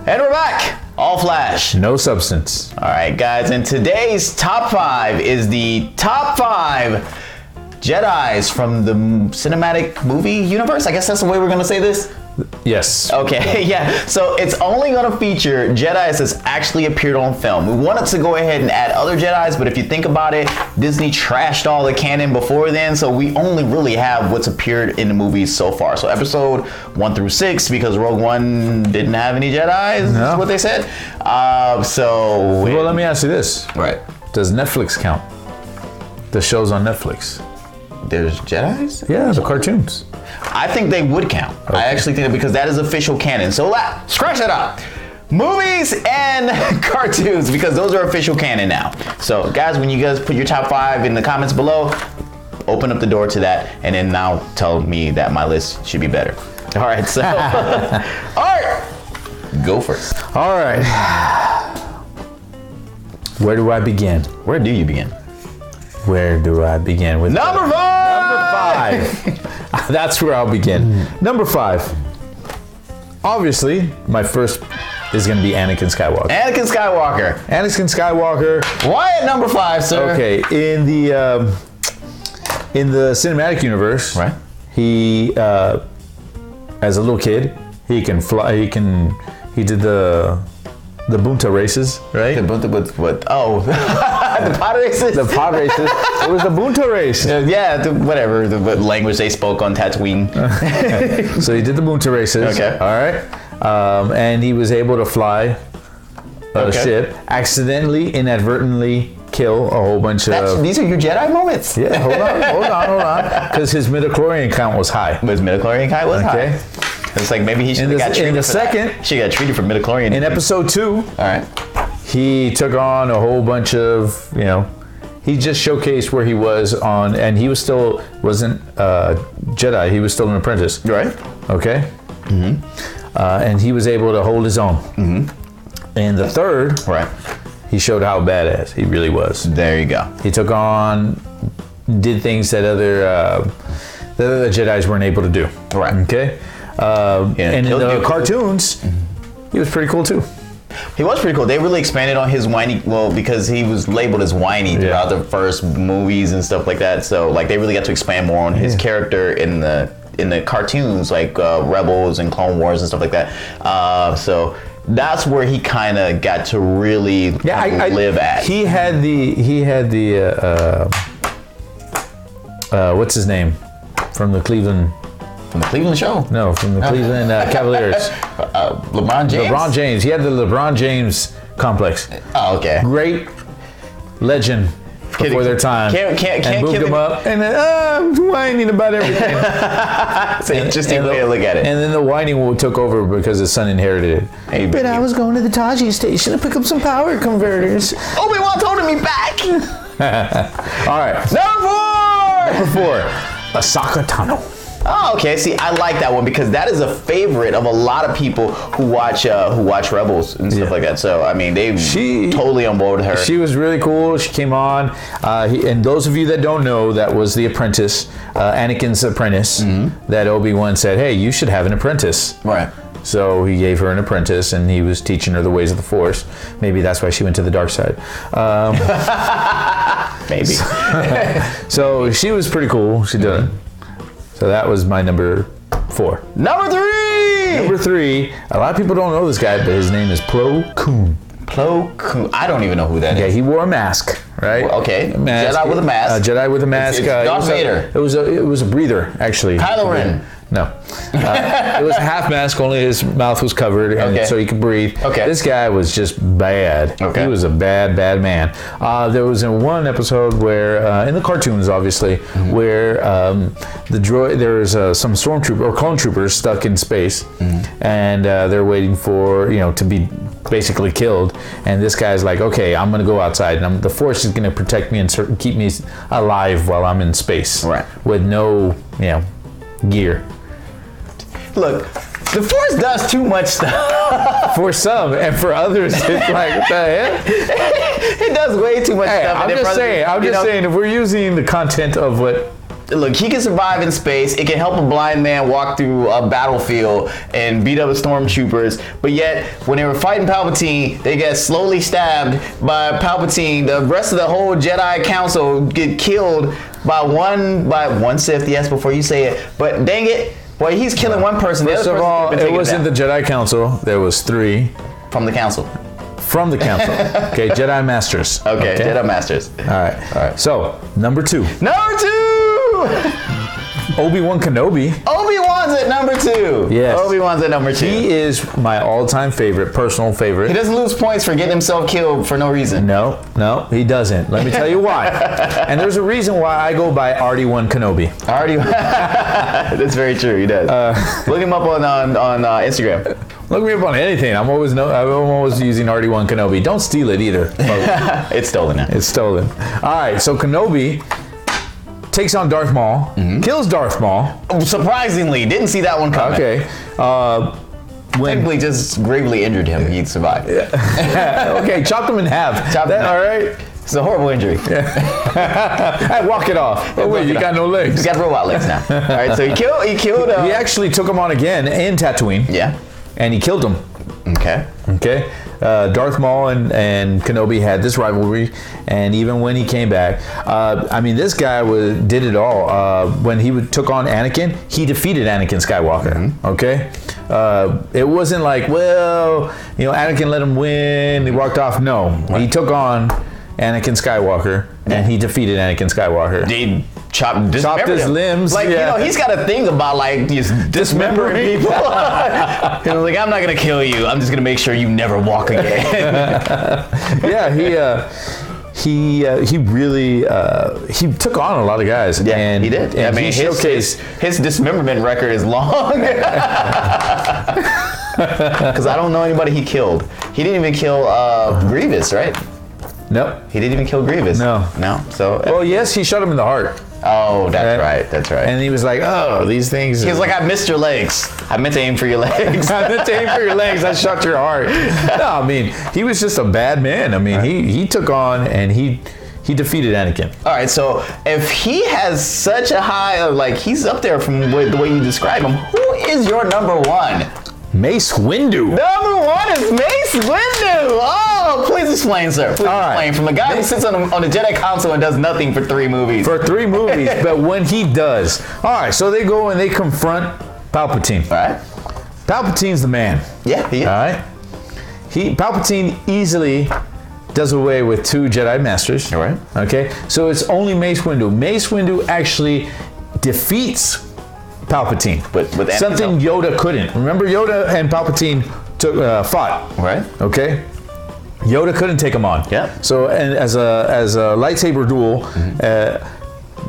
And we're back. All flash. No substance. All right, guys. And today's top 5 is the top 5 Jedis from the cinematic movie universe. I guess that's the way we're going to say this. Yes. Okay, yeah. So it's only going to feature Jedis that's actually appeared on film. We wanted to go ahead and add other Jedis, but if you think about it, Disney trashed all the canon before then, so we only really have what's appeared in the movies so far. So episode 1 through 6, because Rogue One didn't have any Jedis, no. is what they said. Well, let me ask you this. Right. Does Netflix count? The shows on Netflix. There's Jedis? Yeah, the cartoons. I think they would count. Okay. I actually think that because that is official canon. So scratch that out. Movies and cartoons, because those are official canon now. So guys, when you guys put your top 5 in the comments below, open up the door to that, and then now tell me that my list should be better. All right, so all right, go first. All right. Where do I begin? Where do you begin? Where do I begin? With number 5. Number 5. That's where I'll begin. Number 5. Obviously, my first is going to be Anakin Skywalker. Anakin Skywalker. Anakin Skywalker. Why at number 5, sir? Okay, in the cinematic universe, right? He, as a little kid, he can fly. He did the Bunta races, right? The Bunta with what? Oh, the pod races. The pod races. It was the Bunta race. Yeah, whatever what language they spoke on Tatooine. So he did the Bunta races. Okay. All right. And he was able to fly a ship, accidentally, inadvertently kill a whole bunch of. These are your Jedi moments. Yeah. Hold on. Because his midichlorian count was high. His midichlorian count was high. It's like maybe he should have got treated for that. She got treated for midichlorian. In episode 2, all right, he took on a whole bunch of, he just showcased where he was on, and he wasn't Jedi, he was still an apprentice. Right. Okay? Mm-hmm. And he was able to hold his own. Mm-hmm. And the third, right, he showed how badass he really was. There you go. He took on, did things that other Jedis weren't able to do. Right. Okay? And in the cartoons, he was pretty cool too. He was pretty cool. They really expanded on his whiny, because he was labeled as whiny throughout the first movies and stuff like that. So like they really got to expand more on his character in the cartoons, like Rebels and Clone Wars and stuff like that. So that's where he kind of got to really live at. He had the what's his name from the Cleveland. From the Cleveland show? No, from the Cleveland Cavaliers. LeBron James? LeBron James. He had the LeBron James complex. Oh, okay. Great legend before their time. Can't moved him up. And then, I'm whining about everything. It's an interesting way to look at it. And then the whining took over because his son inherited it. Hey, but I was going to the Taji station to pick up some power converters. Obi-Wan's holding me back. All right. Number 4. Ahsoka Tano. Oh, okay. See, I like that one because that is a favorite of a lot of people who watch Rebels and stuff like that. So, I mean, she totally on board with her. She was really cool. She came on. And those of you that don't know, that was the apprentice, Anakin's apprentice, that Obi-Wan said, hey, you should have an apprentice. Right. So he gave her an apprentice, and he was teaching her the ways of the Force. Maybe that's why she went to the dark side. Maybe. So she was pretty cool. She did it. So that was my number 4. Number 3! Number 3. A lot of people don't know this guy, but his name is Plo Koon. Plo Koon. I don't even know who that is. Yeah, he wore a mask, right? Well, okay. Jedi with a mask. Jedi with a mask. It's Darth Vader. It was a breather, actually. Kylo Ren. No. It was a half mask, only his mouth was covered, and so he could breathe. Okay. This guy was just bad. Okay. He was a bad, bad man. There was in one episode where, in the cartoons, obviously, where there was some stormtrooper or clone troopers stuck in space, and they're waiting for, to be basically killed. And this guy's like, okay, I'm going to go outside, and the Force is going to protect me and keep me alive while I'm in space. Right. With no, gear. Look, the Force does too much stuff. For some, and for others, it's like, what the hell? It does way too much stuff. I'm just saying, if we're using the content of what look, he can survive in space. It can help a blind man walk through a battlefield and beat up stormtroopers. But yet, when they were fighting Palpatine, they get slowly stabbed by Palpatine. The rest of the whole Jedi Council get killed by one Sith. Yes, before you say it. But dang it, boy, he's killing one person. First of all, it wasn't the Jedi Council. There was 3 from the Council. From the Council. Okay, Jedi Masters. Okay, Jedi Masters. All right. So, number 2. Number 2! Obi-Wan Kenobi. Obi-Wan's at number 2. Yes. Obi-Wan's at number 2. He is my all-time favorite, personal favorite. He doesn't lose points for getting himself killed for no reason. No, he doesn't. Let me tell you why. And there's a reason why I go by RD1 Kenobi. That's very true. He does. Look him up on Instagram. Look me up on anything. I'm always using RD1 Kenobi. Don't steal it either. It's stolen now. It's stolen. All right, so Kenobi takes on Darth Maul, kills Darth Maul. Surprisingly, didn't see that one coming. Okay. Technically just gravely injured him. He'd survive. Okay, chopped him in half. All right. It's a horrible injury. I walk it off. Oh wait, you got no legs. He's got robot legs now. All right, so he killed. He actually took him on again in Tatooine. Yeah. And he killed him. Okay. Darth Maul and Kenobi had this rivalry, and even when he came back, this guy did it all. When he took on Anakin, he defeated Anakin Skywalker. Okay, it wasn't like, Anakin let him win, he walked off. No, he took on Anakin Skywalker, and he defeated Anakin Skywalker. Chopped his limbs. He's got a thing about just dismembering people. He was like, I'm not gonna kill you. I'm just gonna make sure you never walk again. He really he took on a lot of guys. Yeah, and he did. And his dismemberment record is long. Because I don't know anybody he killed. He didn't even kill Grievous, right? Nope. He didn't even kill Grievous. No. So. Well, yes, he shot him in the heart. Oh, that's right. And he was like, these things. He was like, I missed your legs. I meant to aim for your legs. I meant to aim for your legs. I shot your heart. No, he was just a bad man. He took on and he defeated Anakin. All right, so if he has such a high, he's up there from the way you describe him, who is your number 1? Mace Windu. Number 1 is Mace Windu. Oh, please explain, sir. Please explain. From a guy who sits on the Jedi Council and does nothing for 3 movies. But when he does. All right, so they go and they confront Palpatine. All right. Palpatine's the man. Yeah, he is. All right. Palpatine easily does away with 2 Jedi Masters. All right. Okay, so it's only Mace Windu. Mace Windu actually defeats Palpatine, with something Yoda couldn't. Remember, Yoda and Palpatine fought. Right. Okay. Yoda couldn't take him on. Yeah. So, and as a lightsaber duel,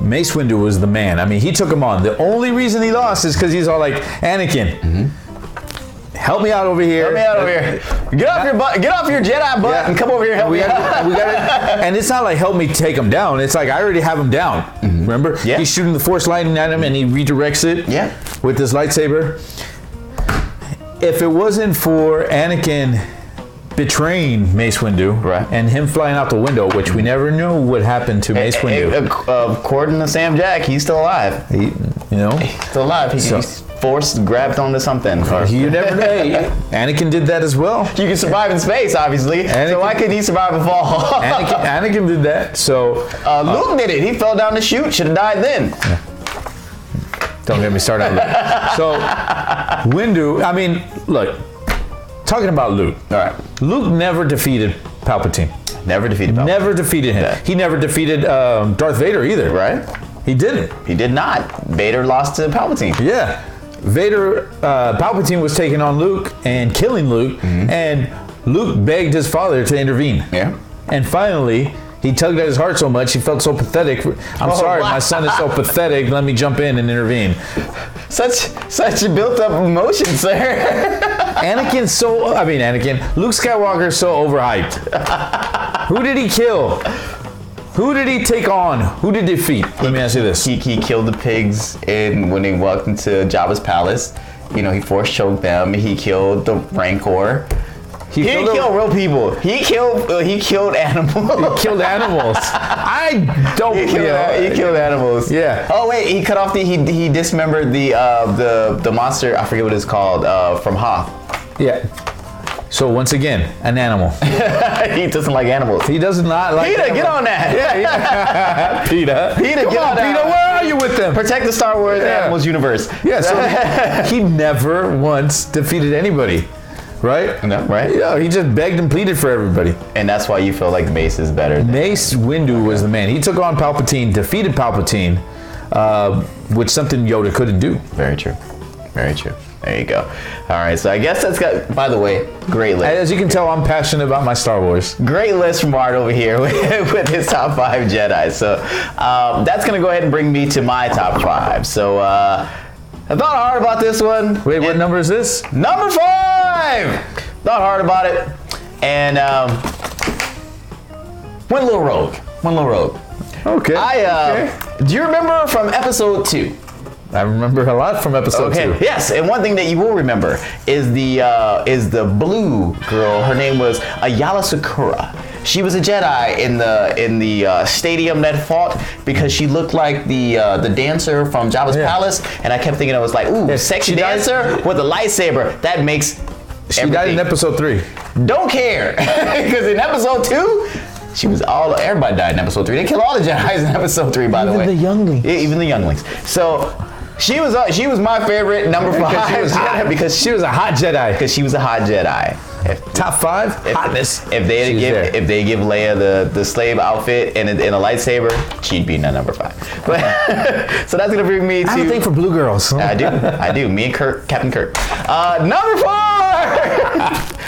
Mace Windu was the man. He took him on. The only reason he lost is because he's all like, Anakin, help me out over here. Get off your butt. Get off your Jedi butt and come over here and help me out. And it's not like help me take him down. It's like I already have him down. Remember? Yeah. He's shooting the Force lightning at him and he redirects it with his lightsaber. If it wasn't for Anakin betraying Mace Windu and him flying out the window, which we never knew what happened to Mace Windu. According to Sam Jack, he's still alive. He's still alive. He's Force grabbed onto something. You never know. Anakin did that as well. You can survive in space, obviously. So why couldn't he survive a fall? Anakin did that. So Luke did it. He fell down the chute. Should have died then. Yeah. Don't get me started on that. So Windu. Look. Talking about Luke. All right. Luke never defeated Palpatine. Never defeated him. Yeah. He never defeated Darth Vader either. Right. He didn't. He did not. Vader lost to Palpatine. Yeah. Palpatine was taking on Luke and killing Luke, and Luke begged his father to intervene. Yeah. And finally, he tugged at his heart so much, he felt so pathetic. I'm sorry, my son is so pathetic. Let me jump in and intervene. Such built-up emotion, sir. Luke Skywalker is so overhyped. Who did he kill? Who did he take on? Who did he defeat? Let me ask you this. He killed the pigs when he walked into Jabba's palace. He force choked them. He killed the Rancor. He didn't kill real people. He killed animals. He killed animals. I don't. He killed animals. Yeah. Oh wait, he cut off he dismembered the monster. I forget what it's called from Hoth. Yeah. So once again, an animal. He doesn't like animals. He does not like Peter, animals. get on that. Yeah. Peter, come on, Peter, where are you with them? Protect the Star Wars animals universe. Yeah, so he never once defeated anybody. Right? No, right? Yeah, he just begged and pleaded for everybody. And that's why you feel like Mace is better. Mace Windu was the man. He took on Palpatine, defeated Palpatine, which something Yoda couldn't do. Very true. Very true. There you go. All right, so I guess that's got, by the way, great list. As you can tell, I'm passionate about my Star Wars. Great list from Art over here with his top 5 Jedi. So that's going to go ahead and bring me to my top 5. So I thought hard about this one. Wait, what number is this? Number 5! Thought hard about it. And went a little rogue. Okay. Do you remember from episode 2? I remember a lot from episode 2. Yes, and one thing that you will remember is the blue girl. Her name was Ayala Sakura. She was a Jedi in the stadium that fought because she looked like the dancer from Jabba's palace, and I kept thinking I was like, ooh, sexy dancer with a lightsaber. That makes She died in episode 3. Don't care, because in episode 2. She was everybody died in episode 3. They killed all the Jedis in episode 3, by the way. Even the younglings. Yeah, even the younglings. So she was my favorite number 5 because she was a hot Jedi. Because she was a hot Jedi. Top 5 hotness. If they give Leia the slave outfit and a lightsaber, she'd be in number 5. But so that's gonna bring me to. I have a thing for blue girls. I do. Me and Captain Kirk. Number 4.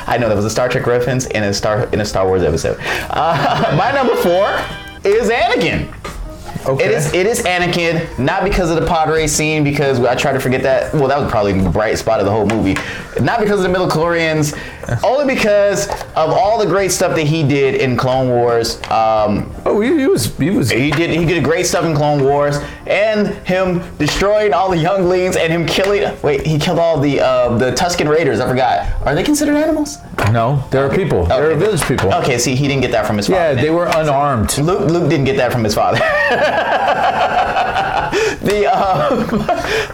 I know that was a Star Trek reference in a Star Wars episode. My number 4 is Anakin. Okay. It is Anakin, not because of the pod race scene, because I try to forget that. Well, that was probably the bright spot of the whole movie. Not because of the midichlorians, only because of all the great stuff that he did in Clone Wars. He did great stuff in Clone Wars, and him destroying all the younglings, and him killing. Wait, he killed all the Tusken Raiders. I forgot. Are they considered animals? No, they're people. Okay. They're village people. Okay, see, he didn't get that from his father. Yeah, they were unarmed. Luke didn't get that from his father.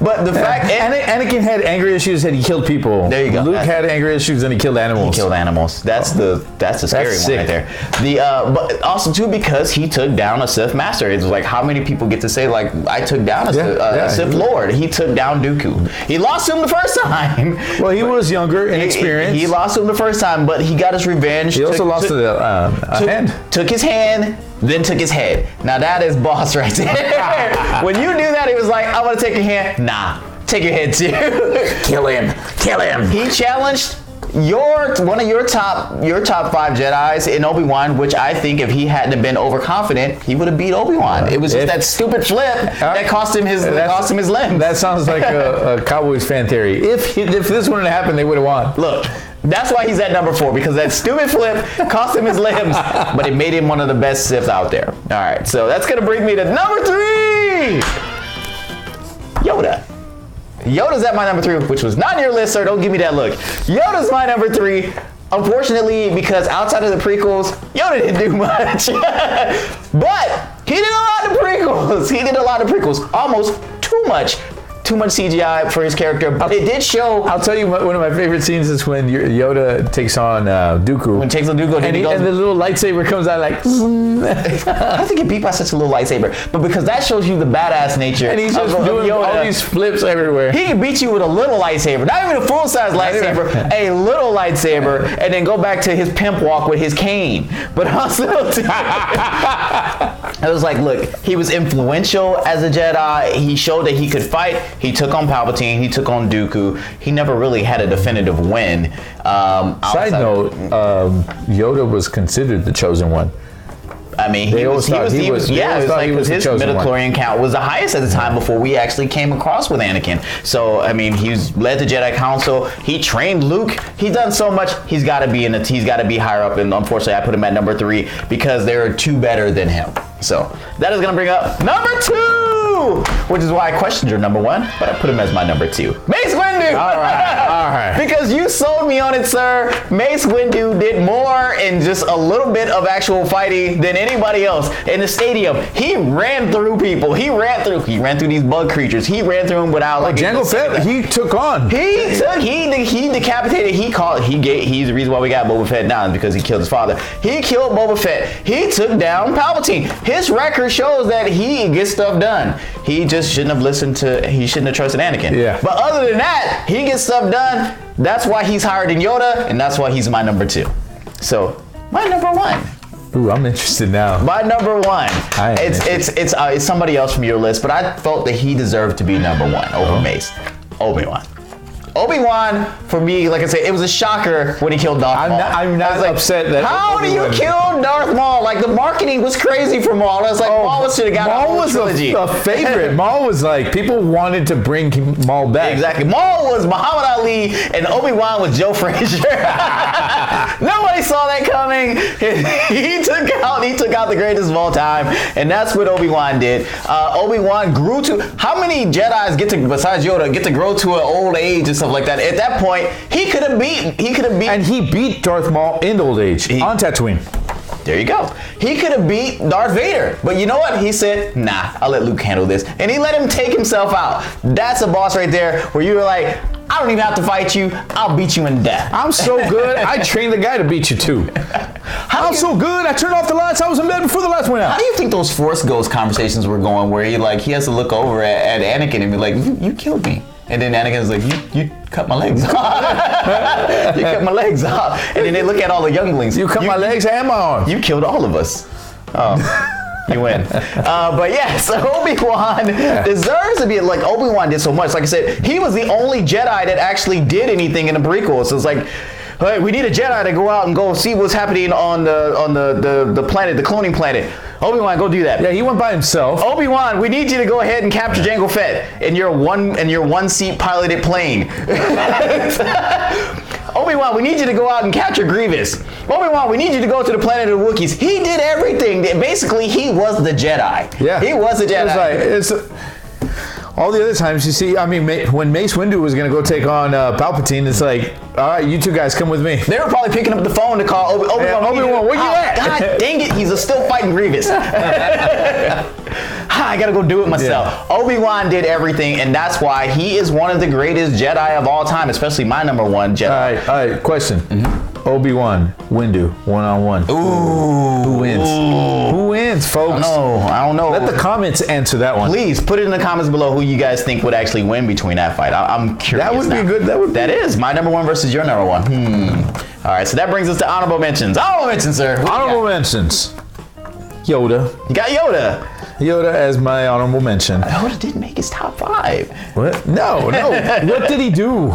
But the fact Anakin had anger issues and he killed people. There you go. Luke had anger issues and he killed animals. That's the scary one right there. But also too because he took down a Sith master. It's like how many people get to say like I took down a Sith Lord. He took down Dooku. He lost to him the first time. Well, he was younger and experienced. He lost to him the first time, but he got his revenge. He also lost a hand. Took his hand. Then took his head. Now that is boss right there. When you do that, he was like, I want to take your hand. Nah, take your head too. Kill him. He challenged one of your top 5 Jedis in Obi-Wan, which I think if he hadn't been overconfident, he would have beat Obi-Wan. It was just that stupid flip that cost him his limb. That sounds like a Cowboys fan theory. If this wouldn't have happened, they would have won. Look. That's why he's at number 4, because that stupid flip cost him his limbs, but it made him one of the best Siths out there. All right, so that's going to bring me to number 3. Yoda. Yoda's at my number 3, which was not on your list, sir. Don't give me that look. Yoda's my number 3. Unfortunately, because outside of the prequels, Yoda didn't do much. But he did a lot of prequels. Almost too much CGI for his character, but it did show. I'll tell you, one of my favorite scenes is when Yoda takes on Dooku. When he takes on Dooku, and the little lightsaber comes out like. I don't think it beat by such a little lightsaber, but because that shows you the badass nature. And he's just doing all these flips everywhere. He can beat you with a little lightsaber, not even a full-size lightsaber, a little lightsaber, and then go back to his pimp walk with his cane. But also, I was like, look, he was influential as a Jedi. He showed that he could fight. He took on Palpatine. He took on Dooku. He never really had a definitive win. Side note, Yoda was considered the chosen one. I mean, he was because his midichlorian count was the highest at the time before we actually came across with Anakin. So, I mean, he's led the Jedi Council. He trained Luke. He's done so much. He's got to be higher up. And unfortunately, I put him at number 3 because there are 2 better than him. So that is going to bring up number 2. which is why I questioned your number 1, but I put him as my number 2. Mace Windu! All right. Because you sold me on it, sir. Mace Windu did more in just a little bit of actual fighting than anybody else in the stadium. He ran through people. He ran through these bug creatures. He ran through them without like Jango Fett. He took on. He decapitated. He's the reason why we got Boba Fett now, because he killed his father. He killed Boba Fett. He took down Palpatine. His record shows that he gets stuff done. He just shouldn't have he shouldn't have trusted Anakin. Yeah. But other than that, he gets stuff done. That's why he's higher than Yoda, and that's why he's my number 2. So, my number 1. Ooh, I'm interested now. My number 1. It's somebody else from your list, but I felt that he deserved to be number 1 over Mace. Obi-Wan, for me, like I said, it was a shocker when he killed Darth Maul. I'm not upset that. How do you kill Darth Maul? Like, the marketing was crazy for Maul. I was like, Maul should have got Maul was a favorite. Maul was like, people wanted to bring Maul back. Exactly. Maul was Muhammad Ali, and Obi-Wan was Joe Frazier. Nobody saw that coming. He took out the greatest of all time, and that's what Obi-Wan did. Obi-Wan grew to. How many Jedis besides Yoda, get to grow to an old age and stuff like that? At that point, he could have beat. And he beat Darth Maul in old age on Tatooine. There you go. He could have beat Darth Vader. But you know what? He said, nah, I'll let Luke handle this. And he let him take himself out. That's a boss right there where you were like, I don't even have to fight you. I'll beat you in death. I'm so good. I trained the guy to beat you too. I'm so good. I turned off the lights. I was in bed before the lights went out. How do you think those Force Ghost conversations were going where he has to look over at Anakin and be like, you killed me. And then Anakin's like, you cut my legs off. You cut my legs off. And then they look at all the younglings. You cut my legs and my arms. You killed all of us. Oh, you win. But yeah, so Obi-Wan deserves to be, like, Obi-Wan did so much. Like I said, he was the only Jedi that actually did anything in the prequel. So it's like, hey, we need a Jedi to go out and go see what's happening on the planet, the cloning planet. Obi-Wan, go do that. Yeah, he went by himself. Obi-Wan, we need you to go ahead and capture Jango Fett in your one-seat piloted plane. Obi-Wan, we need you to go out and capture Grievous. Obi-Wan, we need you to go to the planet of the Wookiees. He did everything. Basically, he was the Jedi. Yeah. He was the Jedi. All the other times you see, I mean, when Mace Windu was going to go take on Palpatine, it's like, all right, you two guys come with me. They were probably picking up the phone to call Obi-Wan. Obi-Wan, where you at? God dang it, he's still fighting Grievous. I got to go do it myself. Yeah. Obi-Wan did everything, and that's why he is one of the greatest Jedi of all time, especially my number 1 Jedi. All right, question. Mm-hmm. Obi-Wan, Windu, one-on-one. Ooh. Who wins? Who wins, folks? I don't know. Let the comments answer that one. Please put it in the comments below who you guys think would actually win between that fight. I'm curious. That would be good. That is my number 1 versus your number 1. All right, so that brings us to honorable mentions. Honorable mentions, sir. Honorable mentions. Yoda. You got Yoda. Yoda as my honorable mention. Yoda didn't make his top 5. What? No. What did he do?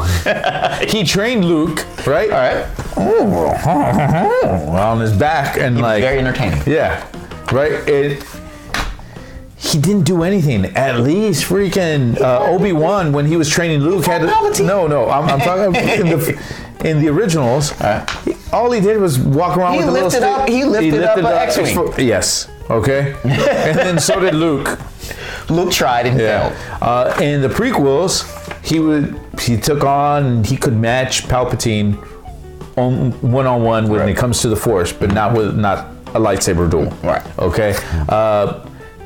He trained Luke, right? All right. On his back and very entertaining. Yeah, right. He didn't do anything. At least freaking Obi-Wan, when he was training Luke, had to. No. I'm talking in the originals. All he did was walk around with a little stick. He lifted up an X-wing. Yes. Okay. And then so did Luke. Luke tried and failed. In the prequels, he took on. He could match Palpatine one-on-one when it comes to the Force, but not a lightsaber duel. Right. Okay.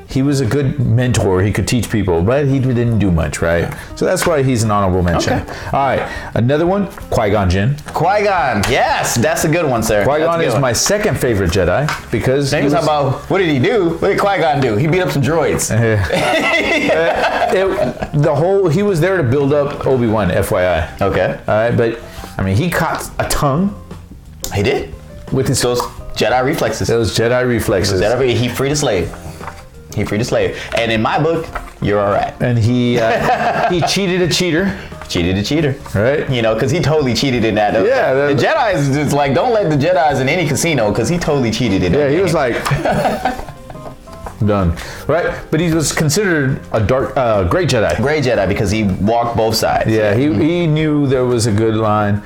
He was a good mentor. He could teach people, but he didn't do much, right? So that's why he's an honorable mention. Okay. All right. Another one, Qui-Gon Jinn. Qui-Gon. Yes, that's a good one, sir. Qui-Gon is my second favorite Jedi because what did he do? What did Qui-Gon do? He beat up some droids. He was there to build up Obi-Wan, FYI. Okay. All right, but I mean, he caught a tongue. He did. With his Jedi reflexes. Those Jedi reflexes. He freed a slave. And in my book, you're all right. And he cheated a cheater. Cheated a cheater. Right. Because he totally cheated in that. Yeah. The Jedi is just like, don't let the Jedis in any casino, because he totally cheated in that. Yeah, he was like, done. Right? But he was considered a great Jedi. Great Jedi because he walked both sides. Yeah, he knew there was a good line.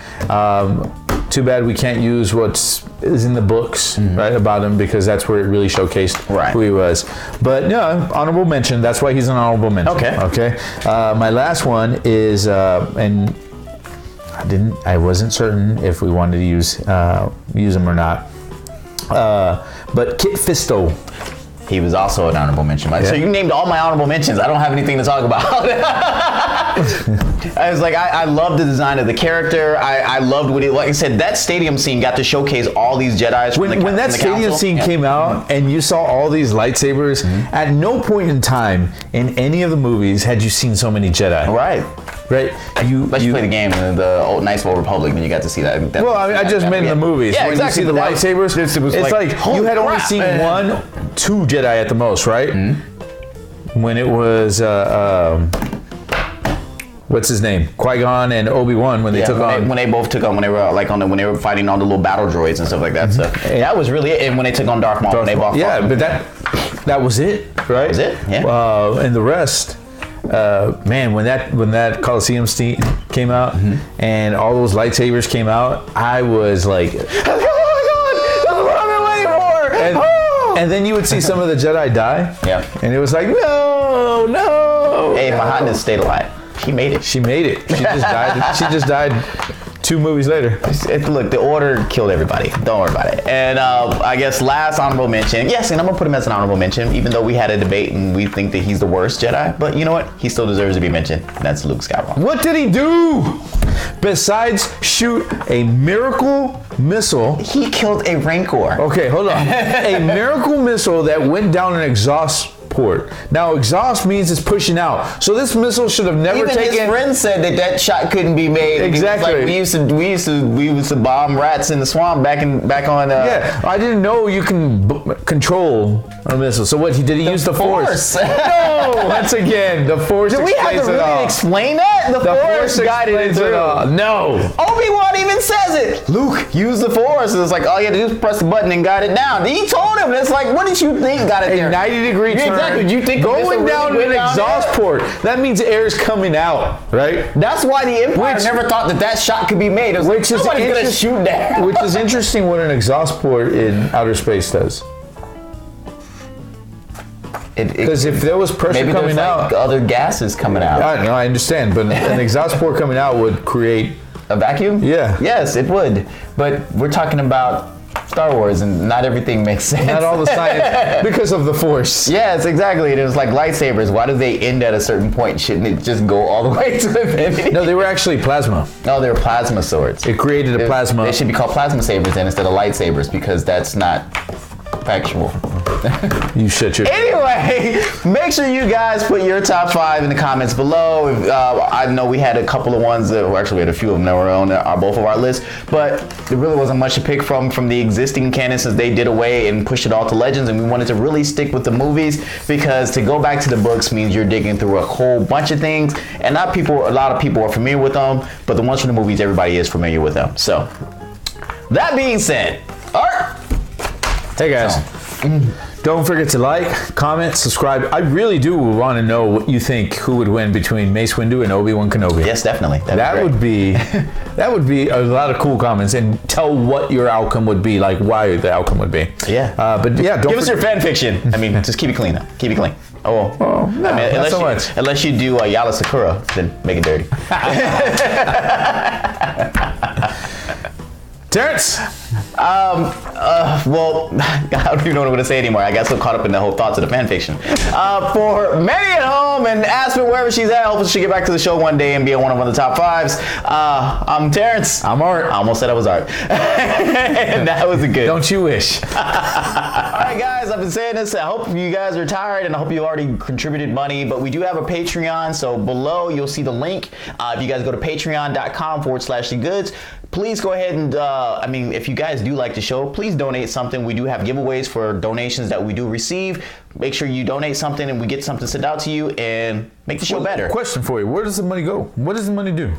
too bad we can't use what's is in the books, right, about him, because that's where it really showcased who he was. But yeah, honorable mention. That's why he's an honorable mention. Okay. My last one is, and I wasn't certain if we wanted to use him or not. But Kit Fisto. He was also an honorable mention. So you named all my honorable mentions. I don't have anything to talk about. I was like, I love the design of the character. I loved what he, like I said, that stadium scene got to showcase all these Jedis. When that stadium scene came out and you saw all these lightsabers, at no point in time in any of the movies had you seen so many Jedi. Right. Unless you play the game in the old Knights of Old Republic, then you got to see that. Well, I just meant in the movies. Yeah, when exactly. you see the lightsabers, it's like you had only seen 1, 2 Jedi at the most, right? When it was what's his name, Qui-Gon and Obi-Wan, when they took on, when they both took on, when they were like when they were fighting all the little battle droids and stuff like that. So that was really it. And when they took on Darth Maul, they both but that was it, right? That was it. Yeah. And the rest. Man, when that Coliseum came out and all those lightsabers came out, I was like, oh my God, that's what I've been waiting for. And then you would see some of the Jedi die. Yeah. And it was like, no. Hey, my hotness stayed alive. She made it. She just died 2 movies later. Look, the Order killed everybody. Don't worry about it. And I guess last honorable mention. Yes, and I'm going to put him as an honorable mention, even though we had a debate and we think that he's the worst Jedi. But you know what? He still deserves to be mentioned. And that's Luke Skywalker. What did he do? Besides shoot a miracle missile. He killed a Rancor. Okay, hold on. A miracle missile that went down an exhaust port. Now, exhaust means it's pushing out. So this missile should have never taken. Even his friend said that shot couldn't be made. Exactly. Like we used to bomb rats in the swamp back on. Yeah, I didn't know you can control a missile. So what? Did he use the force? No. Once again, the force. Did we have to really explain that? The force guided it through. No. Obi-Wan even says it. Luke, use the force. And it's like all you had to do is press the button and guide it down. He told him. It's like, what did you think got it there? A 90-degree turn. Exactly. You think going down an exhaust port? That means air's coming out, right? That's why the Empire never thought that shot could be made. It was like, nobody's gonna shoot that. Which is interesting what an exhaust port in outer space does. Because if there was pressure coming out, other gases coming out. I understand, but an exhaust port coming out would create a vacuum. Yeah. Yes, it would. But we're talking about Star Wars, and not everything makes sense. Not all the science, because of the Force. Yes, exactly. It was like lightsabers. Why do they end at a certain point? Shouldn't it just go all the way to infinity? No, they were actually plasma. No, they were plasma swords. It created a plasma. They should be called plasma sabers then instead of lightsabers, because that's not factual. You shut your... Anyway, make sure you guys put your top 5 in the comments below. I know we had a couple of ones that, actually we had a few of them that were on both of our lists, but there really wasn't much to pick from the existing canon, since they did away and pushed it all to Legends, and we wanted to really stick with the movies, because to go back to the books means you're digging through a whole bunch of things, and a lot of people are familiar with them, but the ones from the movies, everybody is familiar with them. So, that being said, all right. Hey guys. Don't forget to like, comment, subscribe. I really do want to know what you think, who would win between Mace Windu and Obi-Wan Kenobi. Yes, definitely. That would be a lot of cool comments, and tell what your outcome would be, like why the outcome would be. Yeah. But yeah, give us your fan fiction. I mean, just keep it clean though. Keep it clean. Oh, no, I mean, not so much. Unless you do Yala Sakura, then make it dirty. Terrence. Well, I don't even know what I'm going to say anymore. I got so caught up in the whole thoughts of the fan fiction. For Manny at home and Aspen, wherever she's at, hopefully she'll get back to the show one day and be one of the top 5s. I'm Terrence. I'm Art. I almost said I was Art. And that was a good. Don't you wish? All right, guys, I've been saying this. I hope you guys are tired, and I hope you already contributed money, but we do have a Patreon, so below you'll see the link. If you guys go to patreon.com/thegoods, please go ahead and, if you guys do like the show, please donate something. We do have giveaways for donations that we do receive. Make sure you donate something and we get something sent out to you and make the show better. Question for you. Where does the money go? What does the money do?